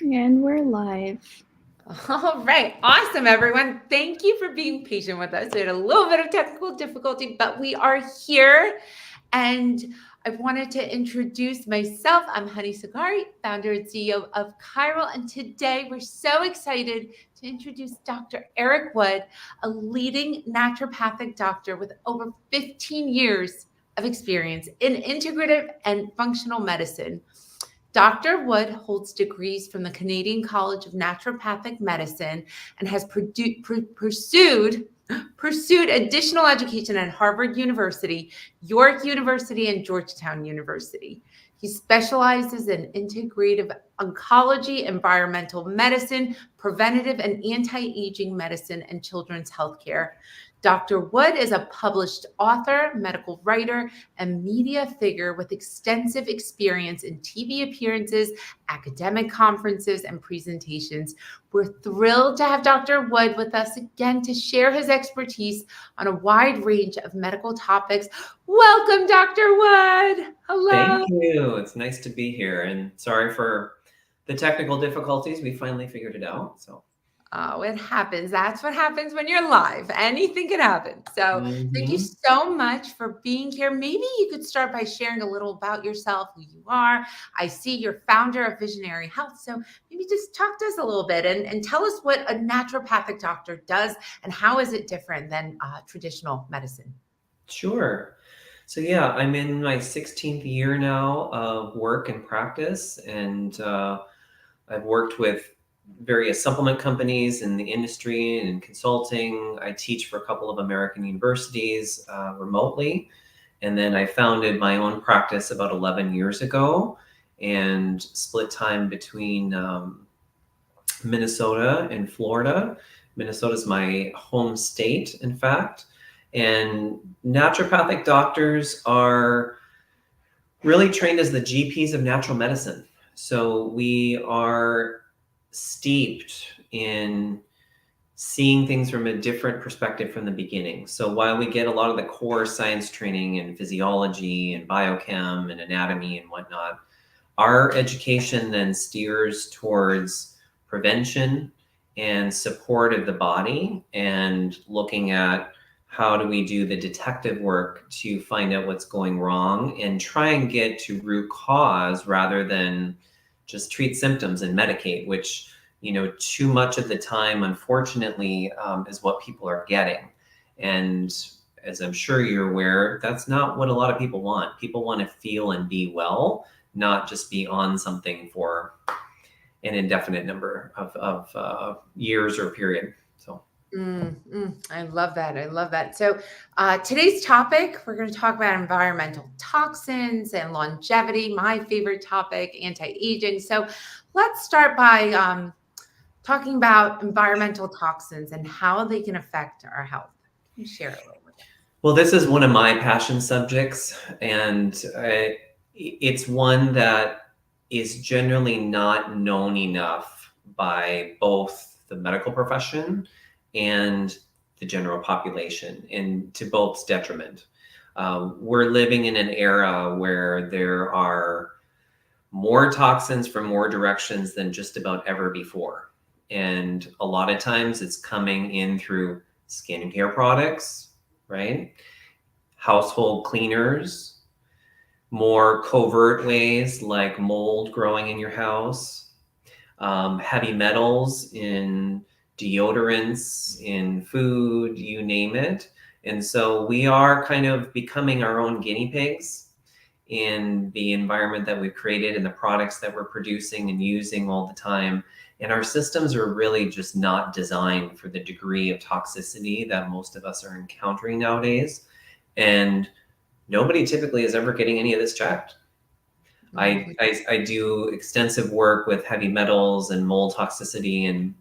And we're live. All right. Awesome, everyone. Thank you for being patient with us. We had a little bit of technical difficulty, but we are here. And I wanted to introduce myself. I'm Honey Sagari, founder and CEO of Chiral. And today we're so excited to introduce Dr. Eric Wood, a leading naturopathic doctor with over 15 years of experience in integrative and functional medicine. Dr. Wood holds degrees from the Canadian College of Naturopathic Medicine and has pursued additional education at Harvard University, York University, and Georgetown University. He specializes in integrative oncology, environmental medicine, preventative and anti-aging medicine, and children's healthcare. Dr. Wood is a published author, medical writer, and media figure with extensive experience in TV appearances, academic conferences, and presentations. We're thrilled to have Dr. Wood with us again to share his expertise on a wide range of medical topics. Welcome, Dr. Wood. Thank Hello. you. It's nice to be here. And sorry for the technical difficulties. We finally figured it out. Oh, it happens. That's what happens when you're live. Anything can happen. So, thank you Mhm. so much for being here. Maybe you could start by sharing a little about yourself, who you are. I see you're founder of Visionary Health. So, maybe just talk to us a little bit and tell us what a naturopathic doctor does and how is it different than traditional medicine? Sure. So, yeah, I'm in my 16th year now of work and practice. And I've worked with various supplement companies in the industry and in consulting. I teach for a couple of American universities remotely. And then I founded my own practice about 11 years ago and split time between Minnesota and Florida. Minnesota is my home state, in fact. And naturopathic doctors are really trained as the GPs of natural medicine. So we are steeped in seeing things from a different perspective from the beginning. So while we get a lot of the core science training in physiology and biochem and anatomy and whatnot, our education then steers towards prevention and support of the body and looking at how do we do the detective work to find out what's going wrong and try and get to root cause rather than just treat symptoms and medicate, which, too much of the time, unfortunately, is what people are getting. And as I'm sure you're aware, that's not what a lot of people want. People want to feel and be well, not just be on something for an indefinite number of years or period. So, I love that. I love that. So, today's topic, we're going to talk about environmental toxins and longevity, my favorite topic, anti aging. So, let's start by talking about environmental toxins and how they can affect our health. Can you share a little bit? well, this is one of my passion subjects, and it's one that is generally not known enough by both the medical profession and the general population, and to both's detriment. We're living in an era where there are more toxins from more directions than just about ever before. And a lot of times it's coming in through skincare products, right? Household cleaners, more covert ways like mold growing in your house, heavy metals in deodorants, in food, you name it. And so we are kind of becoming our own guinea pigs in the environment that we've created and the products that we're producing and using all the time. And our systems are really just not designed for the degree of toxicity that most of us are encountering nowadays. And nobody typically is ever getting any of this checked. I do extensive work with heavy metals and mold toxicity and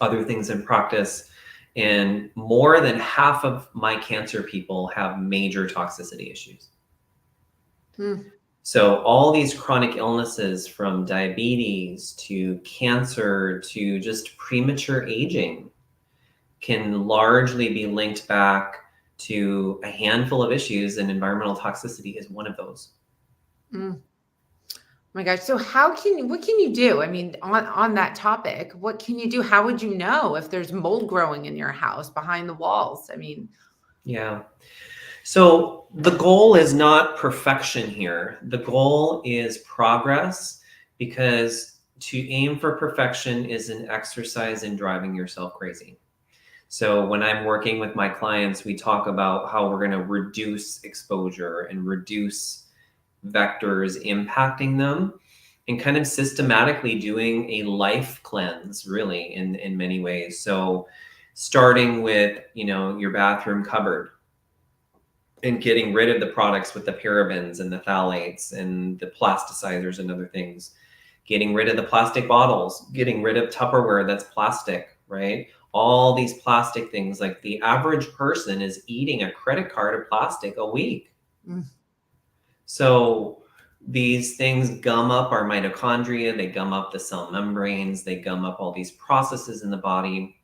other things in practice. And more than half of my cancer people have major toxicity issues. Mm. So all these chronic illnesses, from diabetes to cancer to just premature aging, can largely be linked back to a handful of issues, and environmental toxicity is one of those. Mm. my gosh. So what can you do? I mean, on that topic, what can you do? How would you know if there's mold growing in your house behind the walls? I mean, Yeah. So the goal is not perfection here. The goal is progress, because to aim for perfection is an exercise in driving yourself crazy. So when I'm working with my clients, we talk about how we're going to reduce exposure and reduce vectors impacting them, and kind of systematically doing a life cleanse, really, in many ways. So starting with, your bathroom cupboard, and getting rid of the products with the parabens and the phthalates and the plasticizers and other things, getting rid of the plastic bottles, getting rid of Tupperware that's plastic, right? All these plastic things, like the average person is eating a credit card of plastic a week. mm, So these things gum up our mitochondria, they gum up the cell membranes, they gum up all these processes in the body.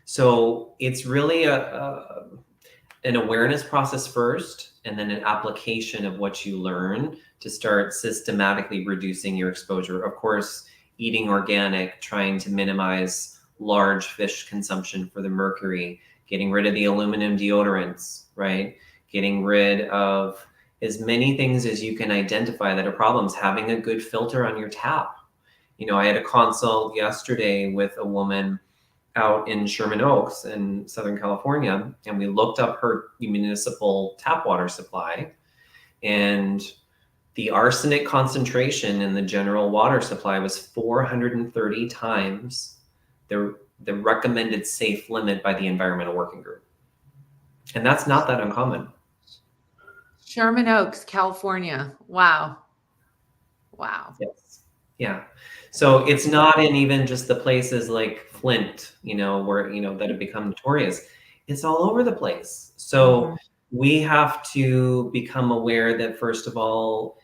So it's really an awareness process first, and then an application of what you learn to start systematically reducing your exposure. Of course, eating organic, trying to minimize large fish consumption for the mercury, getting rid of the aluminum deodorants, right? Getting rid of as many things as you can identify that are problems, having a good filter on your tap. I had a consult yesterday with a woman out in Sherman Oaks in Southern California, and we looked up her municipal tap water supply, and the arsenic concentration in the general water supply was 430 times the recommended safe limit by the Environmental Working Group. And that's not that uncommon. Sherman Oaks, California. Wow. Wow. Yes. Yeah. So it's not in even just the places like Flint, where, that have become notorious. It's all over the place. So we have to become aware that, first of all,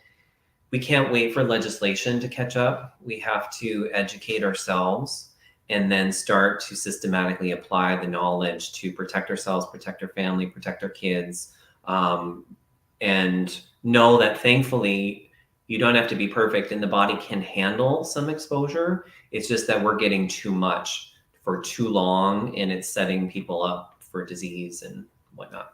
we can't wait for legislation to catch up. We have to educate ourselves, and then start to systematically apply the knowledge to protect ourselves, protect our family, protect our kids, and know that, thankfully, you don't have to be perfect, and the body can handle some exposure. It's just that we're getting too much for too long, and it's setting people up for disease and whatnot.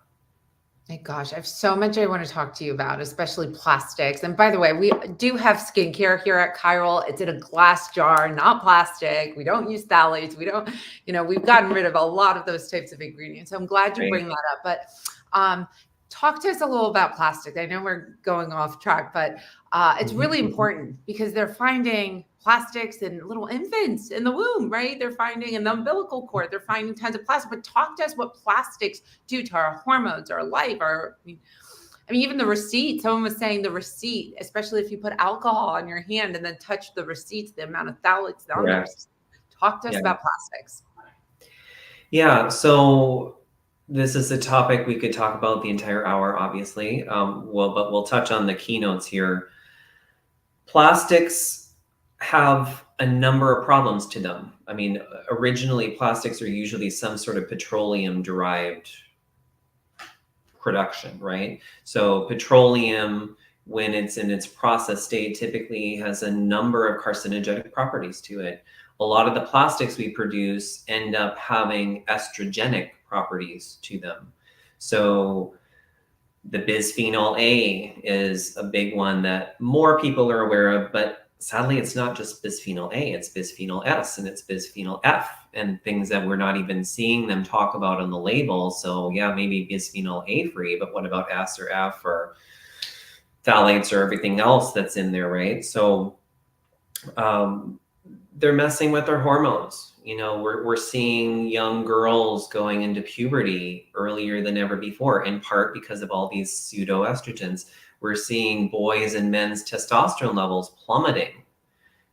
My gosh, I have so much I want to talk to you about, especially plastics. And by the way, we do have skincare here at Chiral. It's in a glass jar, not plastic. We don't use phthalates. We don't, we've gotten rid of a lot of those types of ingredients. So I'm glad you bring that up. But talk to us a little about plastic. I know we're going off track, but it's really important, because they're finding plastics in little infants in the womb, right? They're finding in the umbilical cord, they're finding tons of plastic. But talk to us what plastics do to our hormones, our life, even the receipt. Someone was saying the receipt, especially if you put alcohol on your hand and then touch the receipts, the amount of phthalates on there. Talk to us about plastics. Yeah, so this is a topic we could talk about the entire hour, obviously. But we'll touch on the keynotes here. Plastics have a number of problems to them. I mean, originally, plastics are usually some sort of petroleum-derived production, right? So petroleum, when it's in its process state, typically has a number of carcinogenic properties to it. A lot of the plastics we produce end up having estrogenic properties to them. So the bisphenol A is a big one that more people are aware of, but sadly, it's not just bisphenol A, it's bisphenol S and it's bisphenol F, and things that we're not even seeing them talk about on the label. So yeah, maybe bisphenol A free, but what about S or F or phthalates or everything else that's in there, right? So they're messing with our hormones. We're seeing young girls going into puberty earlier than ever before, in part because of all these pseudoestrogens. We're seeing boys and men's testosterone levels plummeting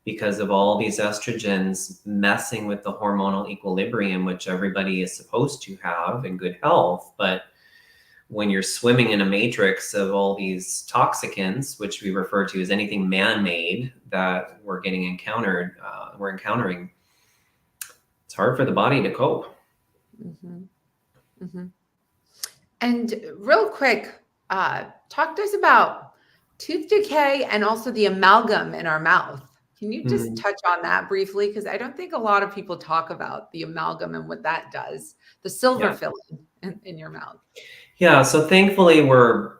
because of all these estrogens messing with the hormonal equilibrium, which everybody is supposed to have in good health. But when you're swimming in a matrix of all these toxicants, which we refer to as anything man-made that we're encountering, it's hard for the body to cope. And real quick, talk to us about Tooth decay and also the amalgam in our mouth. Can you just Mm, touch on that briefly? Because I don't think a lot of people talk about the amalgam and what that does, the silver yeah. filling in your mouth. Yeah. So thankfully, we're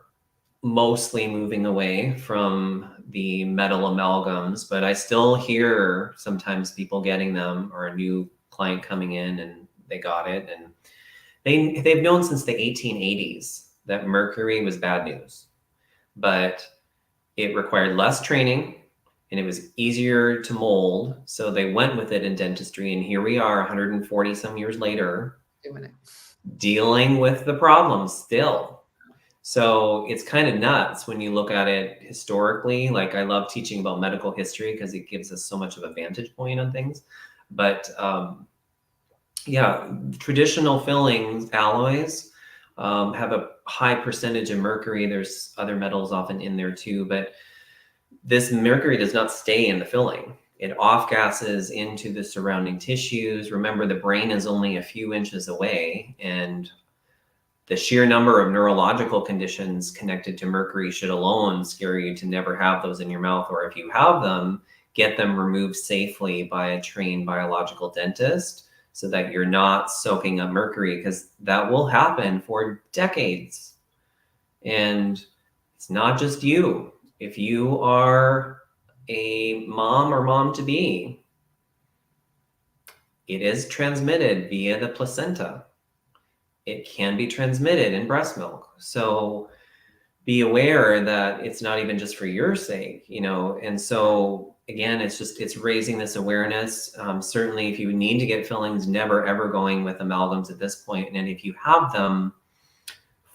mostly moving away from the metal amalgams, but I still hear sometimes people getting them, or a new client coming in and they got it. And they've known since the 1880s that mercury was bad news, but it required less training and it was easier to mold. So they went with it in dentistry. And here we are 140 some years later, Doing it. dealing with the problem still. So it's kind of nuts when you look at it historically. Like, I love teaching about medical history because it gives us so much of a vantage point on things. But yeah, traditional fillings, alloys, have a high percentage of mercury. There's other metals often in there too, but this mercury does not stay in the filling. It off gases into the surrounding tissues. Remember, the brain is only a few inches away, and the sheer number of neurological conditions connected to mercury should alone scare you to never have those in your mouth. Or if you have them, get them removed safely by a trained biological dentist so that you're not soaking up mercury, because that will happen for decades. And it's not just you. If you are a mom or mom to be, it is transmitted via the placenta. It can be transmitted in breast milk. So be aware that it's not even just for your sake, you know. And so again, it's raising this awareness. Certainly, if you need to get fillings, never ever going with amalgams at this point. And if you have them,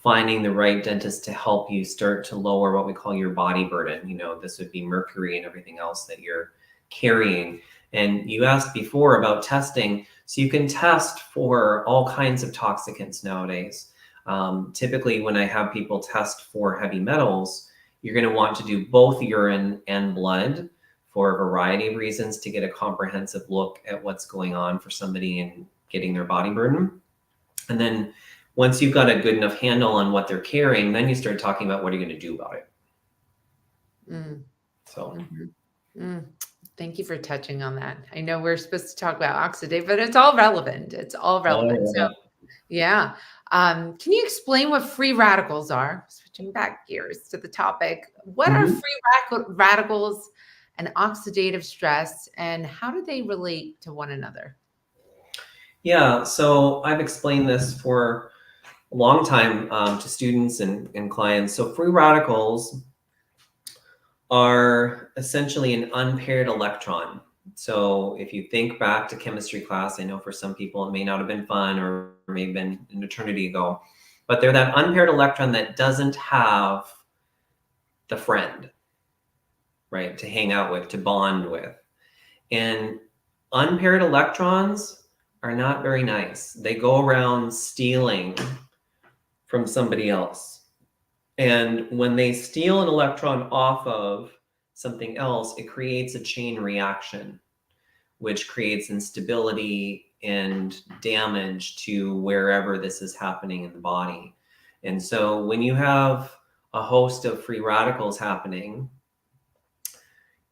finding the right dentist to help you start to lower what we call your body burden. You know, this would be mercury and everything else that you're carrying. And you asked before about testing. So you can test for all kinds of toxicants nowadays. Typically, when I have people test for heavy metals, you're going to want to do both urine and blood for a variety of reasons to get a comprehensive look at what's going on for somebody and getting their body burden. And then once you've got a good enough handle on what they're carrying, then you start talking about what are you going to do about it. Mm, So, mhm, mm. Thank you for touching on that. I know we're supposed to talk about oxidate, but it's all relevant. It's all relevant. So, yeah. Can you explain what free radicals are? Switching back gears to the topic. What are mhm. free radicals and oxidative stress, and how do they relate to one another? Yeah, so I've explained this for a long time to students and clients. So free radicals are essentially an unpaired electron. So if you think back to chemistry class, I know for some people it may not have been fun or may have been an eternity ago, but they're that unpaired electron that doesn't have the friend, right, to hang out with, to bond with. And unpaired electrons are not very nice. They go around stealing from somebody else. And when they steal an electron off of something else, it creates a chain reaction, which creates instability and damage to wherever this is happening in the body. And so when you have a host of free radicals happening,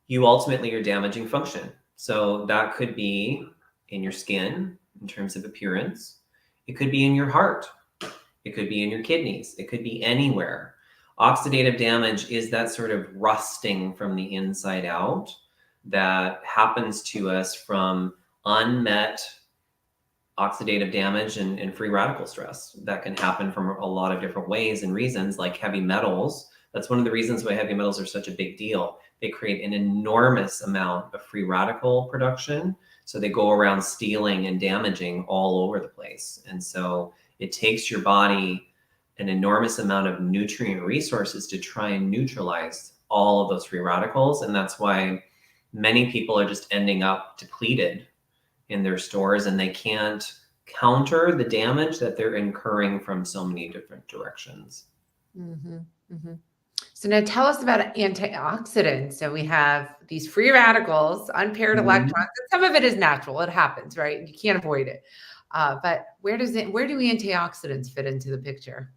you ultimately are damaging function. So that could be in your skin in terms of appearance. It could be in your heart. It could be in your kidneys. It could be anywhere. Oxidative damage is that sort of rusting from the inside out that happens to us from unmet oxidative damage and free radical stress that can happen from a lot of different ways and reasons, like heavy metals. That's one of the reasons why heavy metals are such a big deal. They create an enormous amount of free radical production. So they go around stealing and damaging all over the place. And so it takes your body an enormous amount of nutrient resources to try and neutralize all of those free radicals. And that's why many people are just ending up depleted in their stores, and they can't counter the damage that they're incurring from so many different directions. Mm-hmm, mm-hmm. So now tell us about antioxidants. So we have these free radicals, unpaired Mhm. electrons, and some of it is natural. It happens, right? You can't avoid it. But where do antioxidants fit into the picture?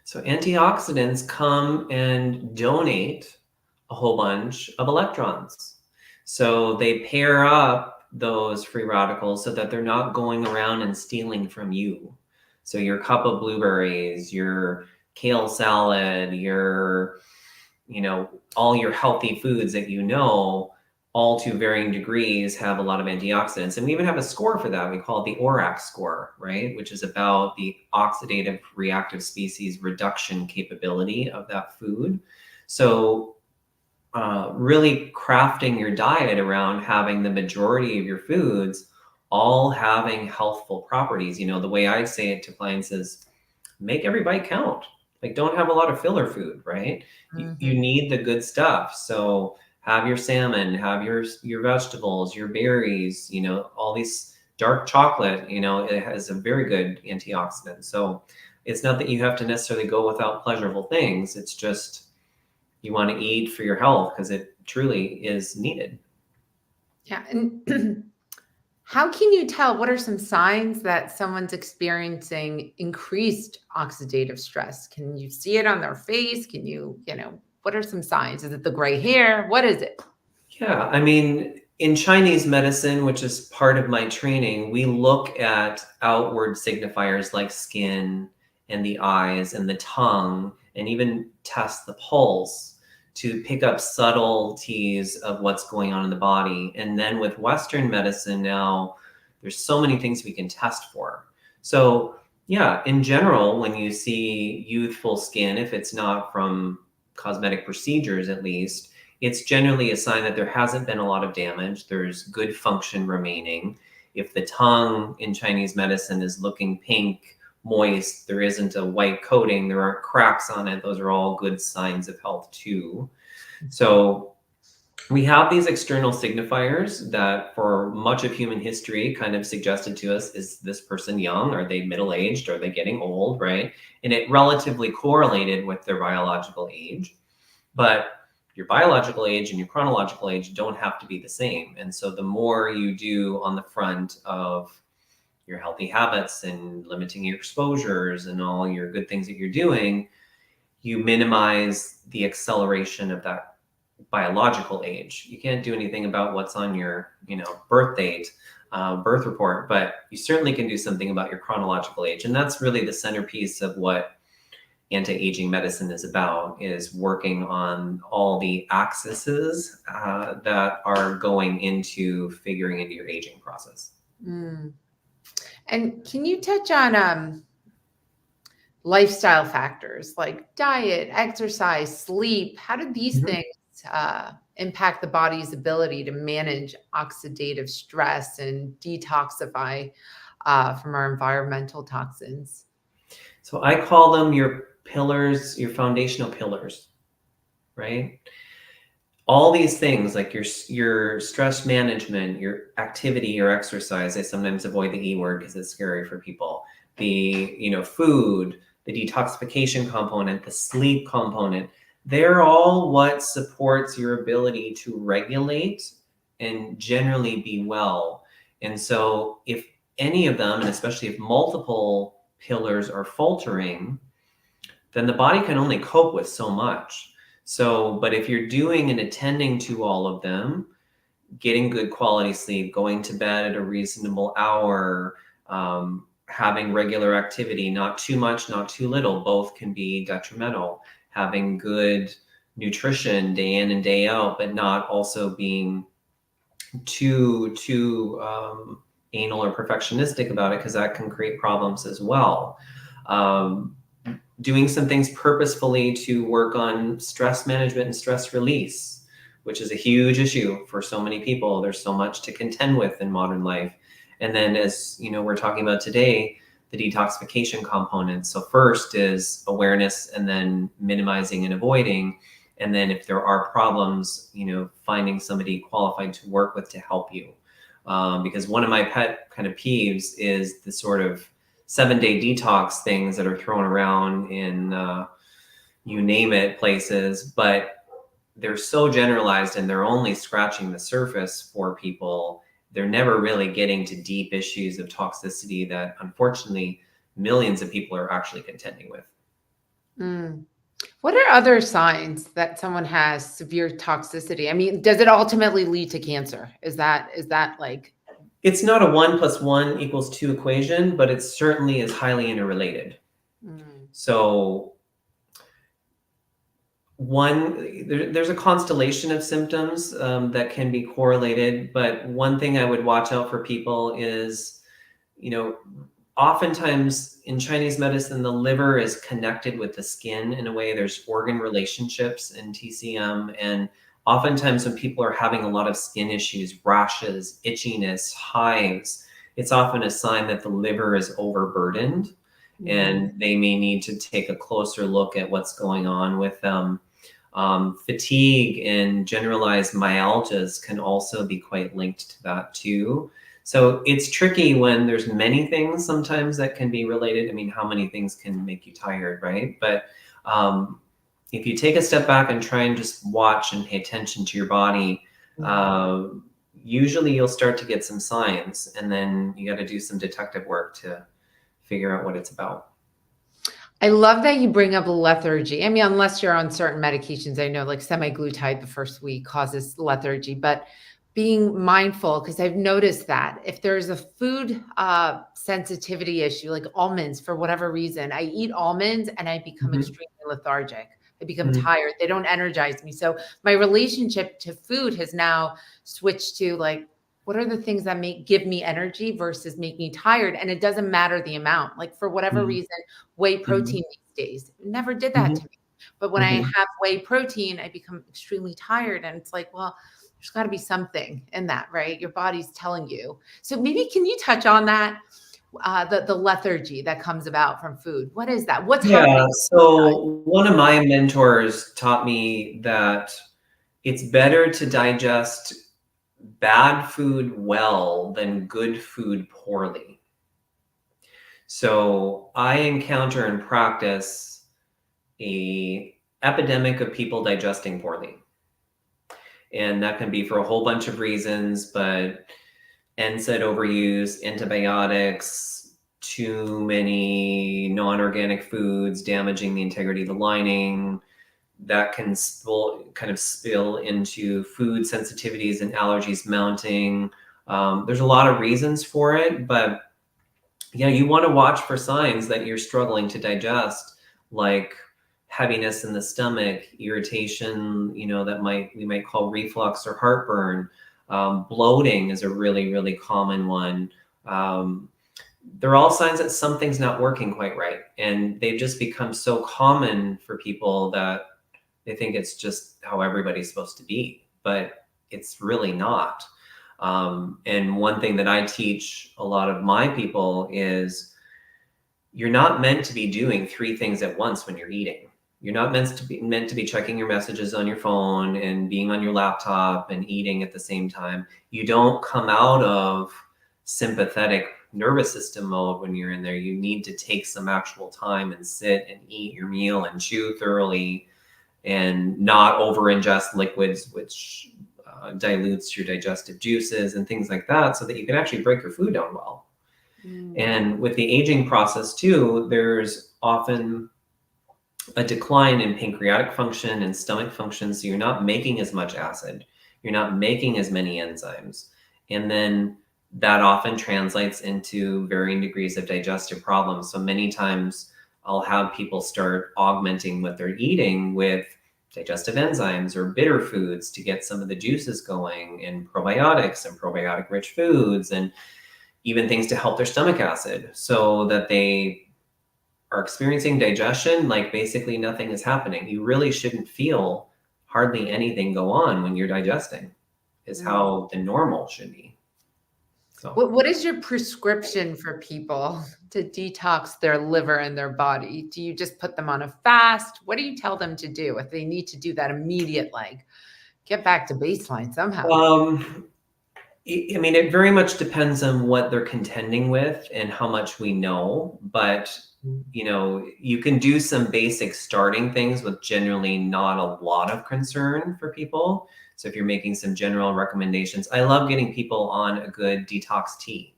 So antioxidants come and donate a whole bunch of electrons. So they pair up those free radicals so that they're not going around and stealing from you. So your cup of blueberries, your kale salad, your, all your healthy foods that all to varying degrees have a lot of antioxidants. And we even have a score for that. We call it the ORAC score, right? Which is about the oxidative reactive species reduction capability of that food. So really crafting your diet around having the majority of your foods all having healthful properties. The way I say it to clients is make every bite count. Like, don't have a lot of filler food, right? You need the good stuff. So have your salmon, have your vegetables, your berries, all these dark chocolate, it has a very good antioxidant. So it's not that you have to necessarily go without pleasurable things. It's just you want to eat for your health because it truly is needed. Yeah. And how can you tell, what are some signs that someone's experiencing increased oxidative stress? Can you see it on their face? Can what are some signs? Is it the gray hair? What is it? Yeah, I mean, in Chinese medicine, which is part of my training, we look at outward signifiers like skin and the eyes and the tongue, and even test the pulse to pick up subtleties of what's going on in the body. And then with Western medicine now, there's so many things we can test for. So yeah, in general, when you see youthful skin, if it's not from cosmetic procedures at least, it's generally a sign that there hasn't been a lot of damage. There's good function remaining. If the tongue in Chinese medicine is looking pink, moist, there isn't a white coating, there aren't cracks on it, those are all good signs of health too. So we have these external signifiers that for much of human history kind of suggested to us, is this person young? Are they middle-aged? Are they getting old, right? And it relatively correlated with their biological age. But your biological age and your chronological age don't have to be the same. And so the more you do on the front of your healthy habits and limiting your exposures and all your good things that you're doing, you minimize the acceleration of that biological age. You can't do anything about what's on your, birth date, birth report, but you certainly can do something about your chronological age. And that's really the centerpiece of what anti-aging medicine is about, is working on all the axes that are going into figuring into your aging process. And can you touch on lifestyle factors like diet, exercise, sleep? How do these things impact the body's ability to manage oxidative stress and detoxify from our environmental toxins? So I call them your pillars, your foundational pillars, right? All these things like your stress management, your activity, your exercise. I sometimes avoid the E word because it's scary for people. The, food, the detoxification component, the sleep component, they're all what supports your ability to regulate and generally be well. And so if any of them, and especially if multiple pillars are faltering, then the body can only cope with so much. So, but if you're doing and attending to all of them, getting good quality sleep, going to bed at a reasonable hour, having regular activity, not too much, not too little, both can be detrimental. Having good nutrition day in and day out, but not also being too anal or perfectionistic about it, because that can create problems as well. Doing some things purposefully to work on stress management and stress release, which is a huge issue for so many people. There's so much to contend with in modern life. And then, as we're talking about today, the detoxification component. So first is awareness, and then minimizing and avoiding. And then if there are problems, finding somebody qualified to work with to help you. Because one of my pet kind of peeves is the sort of 7-day detox things that are thrown around in you name it places, but they're so generalized and they're only scratching the surface for people. They're never really getting to deep issues of toxicity that unfortunately millions of people are actually contending with. Mm. What are other signs that someone has severe toxicity? I mean, does it ultimately lead to cancer? Is that like, It's not a 1 + 1 = 2 equation, but it certainly is highly interrelated. mm, So there's a constellation of symptoms that can be correlated, but one thing I would watch out for people is, you know, oftentimes in Chinese medicine, the liver is connected with the skin in a way. There's organ relationships in TCM. And oftentimes when people are having a lot of skin issues, rashes, itchiness, hives, it's often a sign that the liver is overburdened mm, and they may need to take a closer look at what's going on with them. Fatigue and generalized myalgias can also be quite linked to that too. So it's tricky when there's many things sometimes that can be related. I mean, how many things can make you tired, right? But if you take a step back and try and just watch and pay attention to your body, mm. uh, usually you'll start to get some signs, and then you got to do some detective work to figure out what it's about. I love that you bring up lethargy. I mean, unless you're on certain medications, I know like semaglutide the first week causes lethargy, but being mindful, because I've noticed that if there's a food sensitivity issue, like almonds, for whatever reason, I eat almonds and I become Mhm. extremely lethargic. I become Mhm. tired. They don't energize me. So my relationship to food has now switched to like, what are the things that give me energy versus make me tired? And it doesn't matter the amount. Like for whatever Mhm. reason, whey Mhm. protein these days. It never did that Mhm. to me. But when I Mhm. have whey protein, I become extremely tired. And it's like, well, there's got to be something in that, right? Your body's telling you. So maybe can you touch on that? The lethargy that comes about from food. What is that? What's happening Yeah, inside? so one of my mentors taught me that it's better to digest bad food well than good food poorly. So I encounter and practice a epidemic of people digesting poorly. And that can be for a whole bunch of reasons, but NSAID overuse, antibiotics, too many non-organic foods damaging the integrity of the lining, that can kind of spill into food sensitivities and allergies mounting. There's a lot of reasons for it, but yeah, you want to watch for signs that you're struggling to digest, like heaviness in the stomach, irritation, that we might call reflux or heartburn. Bloating is a really, really common one. Um, they're all signs that something's not working quite right. And they've just become so common for people that they think it's just how everybody's supposed to be, but it's really not. And one thing that I teach a lot of my people is you're not meant to be doing three things at once when you're eating. You're not meant to be checking your messages on your phone and being on your laptop and eating at the same time. You don't come out of sympathetic nervous system mode when you're in there. You need to take some actual time and sit and eat your meal and chew thoroughly and not over ingest liquids, which dilutes your digestive juices and things like that, so that you can actually break your food down well. Mm, And with the aging process too, there's often a decline in pancreatic function and stomach function. So you're not making as much acid, you're not making as many enzymes. And then that often translates into varying degrees of digestive problems. So many times I'll have people start augmenting what they're eating with digestive enzymes or bitter foods to get some of the juices going, and probiotics and probiotic rich foods, and even things to help their stomach acid, so that they are experiencing digestion like basically nothing is happening. You really shouldn't feel hardly anything go on when you're digesting, is mm. how the normal should be. So, What is your prescription for people to detox their liver and their body? Do you just put them on a fast? What do you tell them to do if they need to do that immediate, like get back to baseline somehow? um, I mean, it very much depends on what they're contending with and how much we know. But, you can do some basic starting things with generally not a lot of concern for people. So if you're making some general recommendations, I love getting people on a good detox tea.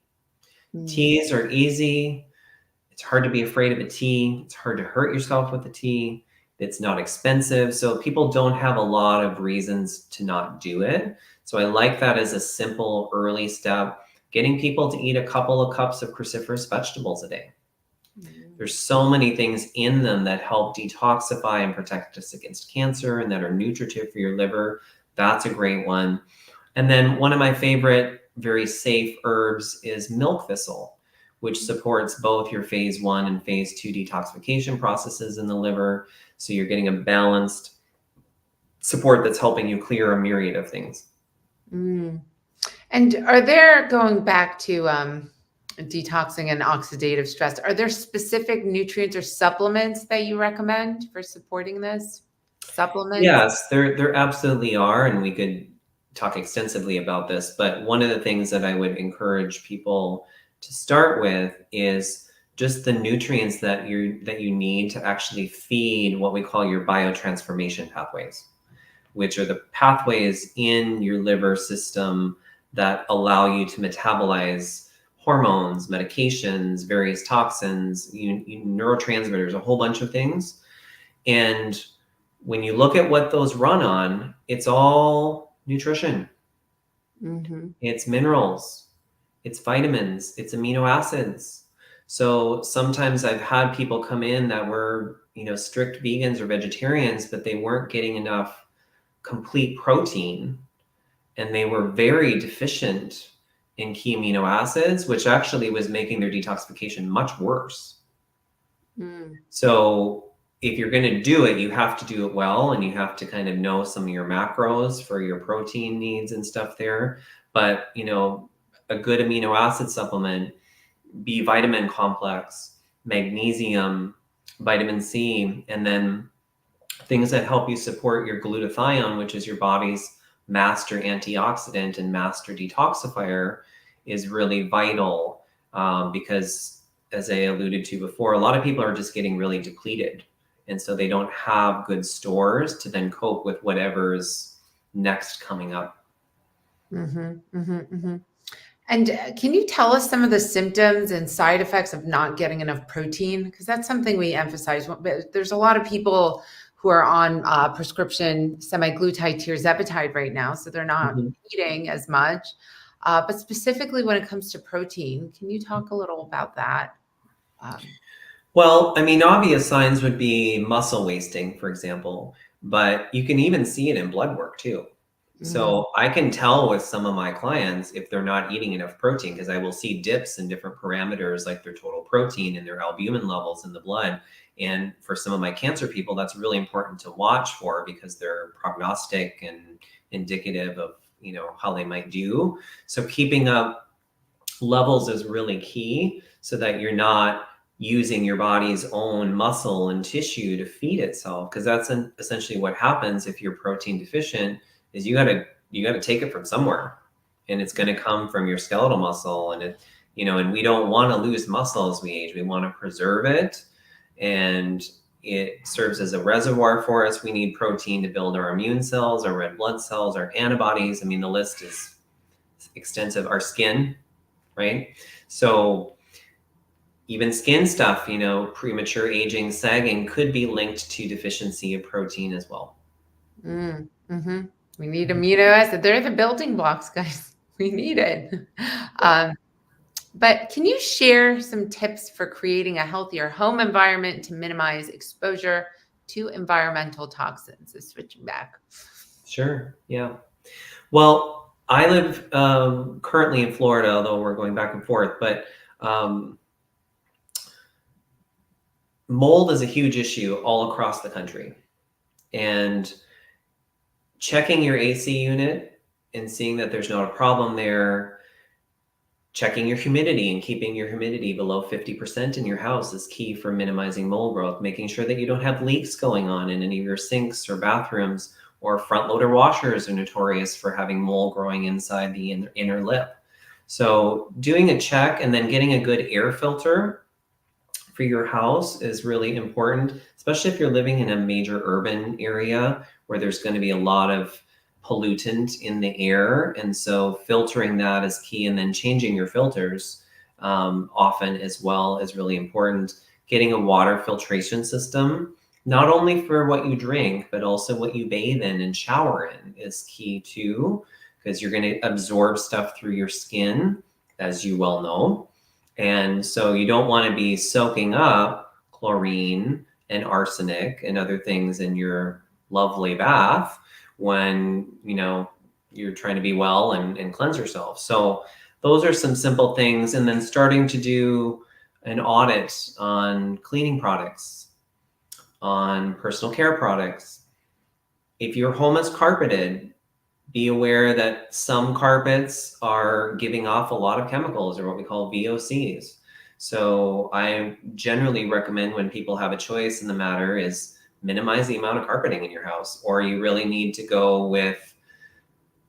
Mm, Teas are easy. It's hard to be afraid of a tea. It's hard to hurt yourself with a tea. It's not expensive. So people don't have a lot of reasons to not do it. So I like that as a simple early step, getting people to eat a couple of cups of cruciferous vegetables a day. There's so many things in them that help detoxify and protect us against cancer and that are nutritive for your liver. That's a great one. And then one of my favorite, very safe herbs is milk thistle, which supports both your phase 1 and phase 2 detoxification processes in the liver. So you're getting a balanced support that's helping you clear a myriad of things. Mm. And are there, going back to detoxing and oxidative stress, are there specific nutrients or supplements that you recommend for supporting this? Supplements? Yes, there absolutely are, and we could talk extensively about this, but one of the things that I would encourage people to start with is just the nutrients that you need to actually feed what we call your biotransformation pathways, which are the pathways in your liver system that allow you to metabolize hormones, medications, various toxins, neurotransmitters, a whole bunch of things. And when you look at what those run on, it's all nutrition. Mm-hmm. It's minerals, it's vitamins, it's amino acids. So sometimes I've had people come in that were, strict vegans or vegetarians, but they weren't getting enough complete protein, and they were very deficient in key amino acids, which actually was making their detoxification much worse. So if you're going to do it, you have to do it well, and you have to kind of know some of your macros for your protein needs and stuff there. But, a good amino acid supplement, B vitamin complex, magnesium, vitamin C, and then things that help you support your glutathione, which is your body's master antioxidant and master detoxifier, is really vital, because, as I alluded to before, a lot of people are just getting really depleted. And so they don't have good stores to then cope with whatever's next coming up. Mm-hmm, mm-hmm, mm-hmm. And can you tell us some of the symptoms and side effects of not getting enough protein? Because that's something we emphasize. But there's a lot of people who are on prescription semaglutide tirzepatide right now, so they're not eating as much. But specifically when it comes to protein, can you talk a little about that? Well, I mean, obvious signs would be muscle wasting, for example, but you can even see it in blood work too. So I can tell with some of my clients if they're not eating enough protein, because I will see dips in different parameters like their total protein and their albumin levels in the blood. And for some of my cancer people, that's really important to watch for, because they're prognostic and indicative of, how they might do. So keeping up levels is really key, so that you're not using your body's own muscle and tissue to feed itself, because that's essentially what happens if you're protein deficient. Is you gotta take it from somewhere, and it's going to come from your skeletal muscle, and and we don't want to lose muscle as we age. We want to preserve it, and it serves as a reservoir for us. We need protein to build our immune cells, our red blood cells, our antibodies. I mean, the list is extensive. Our skin, right? So even skin stuff, premature aging, sagging could be linked to deficiency of protein as well. Mm-hmm. We need amino acid. They're the building blocks, guys. We need it. But can you share some tips for creating a healthier home environment to minimize exposure to environmental toxins? So switching back. Sure. Yeah. Well, I live currently in Florida, although we're going back and forth, but mold is a huge issue all across the country. And checking your AC unit and seeing that there's not a problem there, checking your humidity and keeping your humidity below 50% in your house is key for minimizing mold growth, making sure that you don't have leaks going on in any of your sinks or bathrooms, or front loader washers are notorious for having mold growing inside the inner lip. So doing a check and then getting a good air filter for your house is really important, especially if you're living in a major urban area where there's going to be a lot of pollutant in the air. And so filtering that is key, and then changing your filters often as well is really important. Getting a water filtration system, not only for what you drink, but also what you bathe in and shower in is key too, because you're going to absorb stuff through your skin, as you well know. And so you don't want to be soaking up chlorine and arsenic and other things in your lovely bath when, you're trying to be well and cleanse yourself. So those are some simple things. And then starting to do an audit on cleaning products, on personal care products. If your home is carpeted, be aware that some carpets are giving off a lot of chemicals, or what we call VOCs. So I generally recommend, when people have a choice in the matter, is minimize the amount of carpeting in your house, or you really need to go with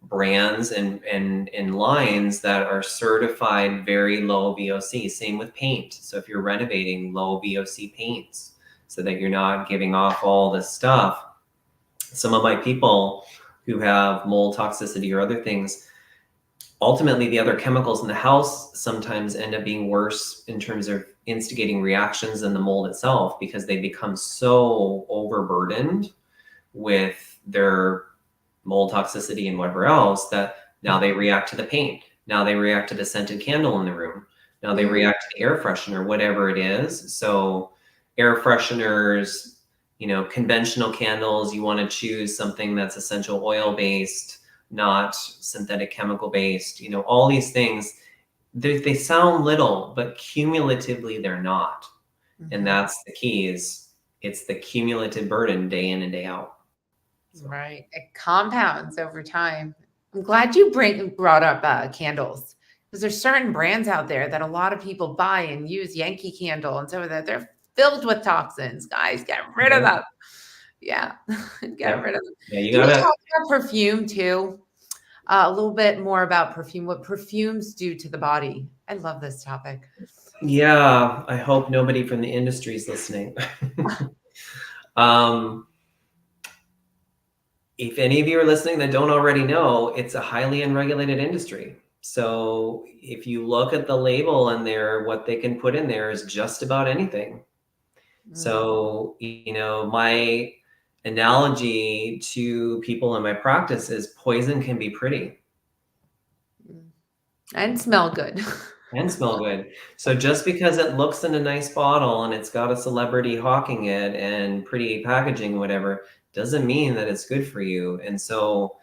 brands and lines that are certified very low VOC. Same with paint. So if you're renovating, low VOC paints, so that you're not giving off all this stuff. Some of my people who have mold toxicity or other things, ultimately the other chemicals in the house sometimes end up being worse in terms of instigating reactions than the mold itself, because they become so overburdened with their mold toxicity and whatever else that now they react to the paint. Now they react to the scented candle in the room. Now they react to the air freshener, whatever it is. So air fresheners, conventional candles, you want to choose something that's essential oil based, not synthetic chemical based. All these things, they sound little, but cumulatively they're not. And that's the key, is it's the cumulative burden day in and day out. So. Right. It compounds over time. I'm glad you brought up candles, because there's certain brands out there that a lot of people buy and use. Yankee Candle and so that they're filled with toxins. Guys, get rid of them. Yeah. Get rid of them. Yeah, you Can gotta we talk about perfume too? A little bit more about perfume, what perfumes do to the body. I love this topic. Yeah, I hope nobody from the industry is listening. If any of you are listening that don't already know, it's a highly unregulated industry. So if you look at the label in there, what they can put in there is just about anything. So, my analogy to people in my practice is poison can be pretty. And smell good. And smell good. So just because it looks in a nice bottle and it's got a celebrity hawking it and pretty packaging, whatever, doesn't mean that it's good for you. And so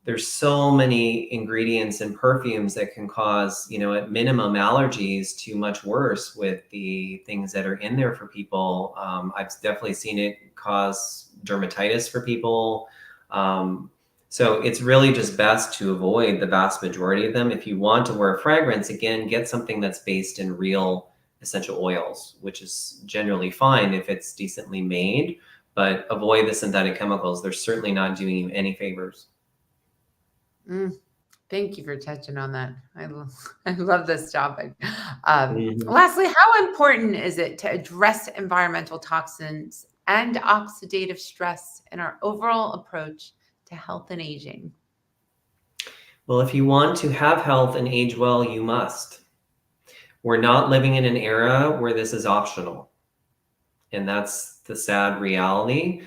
there's so many ingredients in perfumes that can cause, at minimum allergies, to much worse with the things that are in there for people. I've definitely seen it cause dermatitis for people. So it's really just best to avoid the vast majority of them. If you want to wear a fragrance, again, get something that's based in real essential oils, which is generally fine if it's decently made, but avoid the synthetic chemicals. They're certainly not doing you any favors. Thank you for touching on that. I love this topic. Lastly, how important is it to address environmental toxins and oxidative stress in our overall approach to health and aging? Well, if you want to have health and age well, you must. We're not living in an era where this is optional. And that's the sad reality.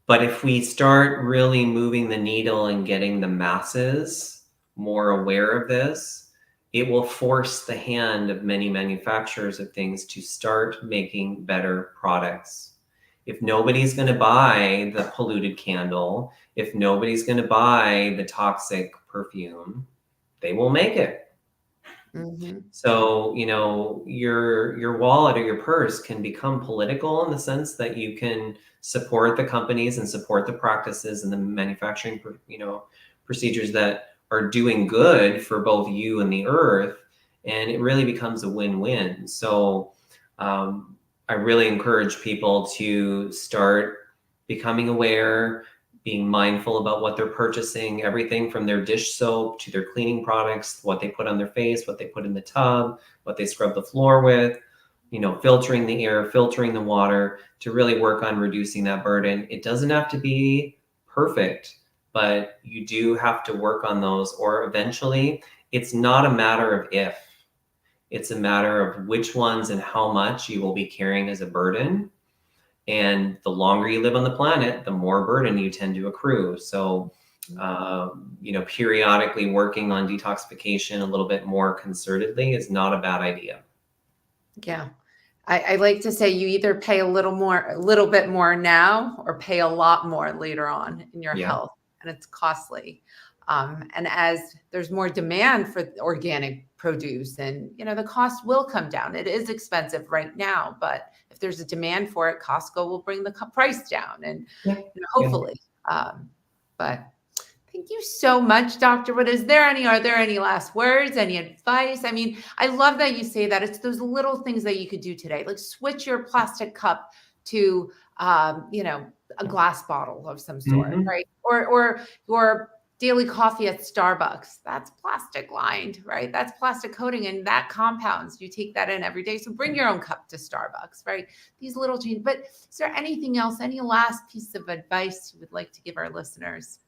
But if we start really moving the needle and getting the masses more aware of this, it will force the hand of many manufacturers of things to start making better products. If nobody's going to buy the polluted candle, if nobody's going to buy the toxic perfume, they will make it. So, your wallet or your purse can become political in the sense that you can support the companies and support the practices and the manufacturing, procedures that are doing good for both you and the earth. And it really becomes a win-win. So, I really encourage people to start becoming aware, being mindful about what they're purchasing, everything from their dish soap to their cleaning products, what they put on their face, what they put in the tub, what they scrub the floor with, filtering the air, filtering the water, to really work on reducing that burden. It doesn't have to be perfect, but you do have to work on those, or eventually it's not a matter of if. It's a matter of which ones and how much you will be carrying as a burden. And the longer you live on the planet, the more burden you tend to accrue. So, periodically working on detoxification a little bit more concertedly is not a bad idea. Yeah. I like to say you either pay a little bit more now or pay a lot more later on in your Yeah. health, and it's costly. And as there's more demand for organic produce, and the cost will come down. It is expensive right now, but if there's a demand for it, Costco will bring the price down, and Yeah. hopefully. But thank you so much, Dr. Wood. Are there any last words, any advice? I mean, I love that you say that. It's those little things that you could do today, like switch your plastic cup to, a glass bottle of some sort, Mhm. right? Or your daily coffee at Starbucks. That's plastic lined, right? That's plastic coating, and that compounds. You take that in every day. So bring your own cup to Starbucks, right? These little changes. But is there anything else, any last piece of advice you would like to give our listeners?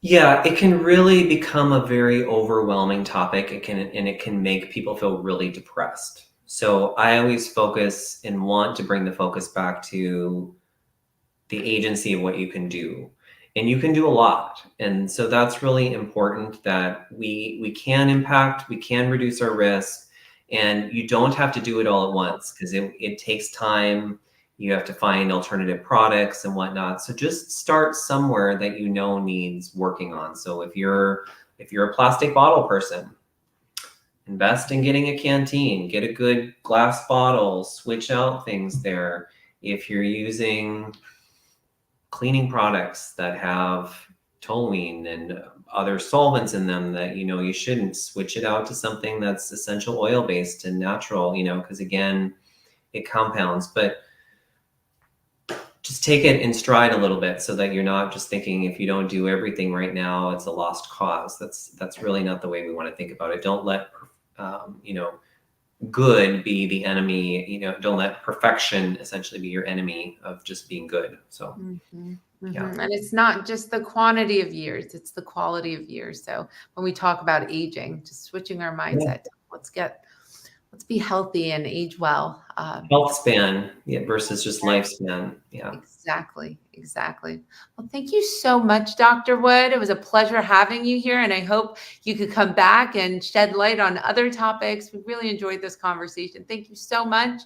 Yeah, it can really become a very overwhelming topic. It can make people feel really depressed. So I always focus and want to bring the focus back to the agency of what you can do. And you can do a lot. And so that's really important, that we can impact, we can reduce our risk, and you don't have to do it all at once, because it takes time. You have to find alternative products and whatnot. So just start somewhere that you know needs working on. So if you're a plastic bottle person, invest in getting a canteen, get a good glass bottle, switch out things there. If you're using cleaning products that have toluene and other solvents in them that you shouldn't, switch it out to something that's essential oil based and natural, because again, it compounds. But just take it in stride a little bit, so that you're not just thinking, if you don't do everything right now, it's a lost cause. That's really not the way we want to think about it. Don't let good be the enemy. Don't let perfection essentially be your enemy of just being good. So yeah. And it's not just the quantity of years, it's the quality of years. So when we talk about aging, just switching our mindset, let's be healthy and age well. Health span, yeah, versus just lifespan. Yeah. Exactly. Well, thank you so much, Dr. Wood. It was a pleasure having you here, and I hope you could come back and shed light on other topics. We really enjoyed this conversation. Thank you so much.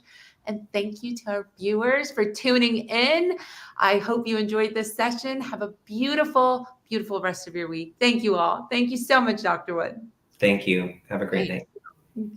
And thank you to our viewers for tuning in. I hope you enjoyed this session. Have a beautiful, beautiful rest of your week. Thank you all. Thank you so much, Dr. Wood. Thank you. Have a great Thank day. you.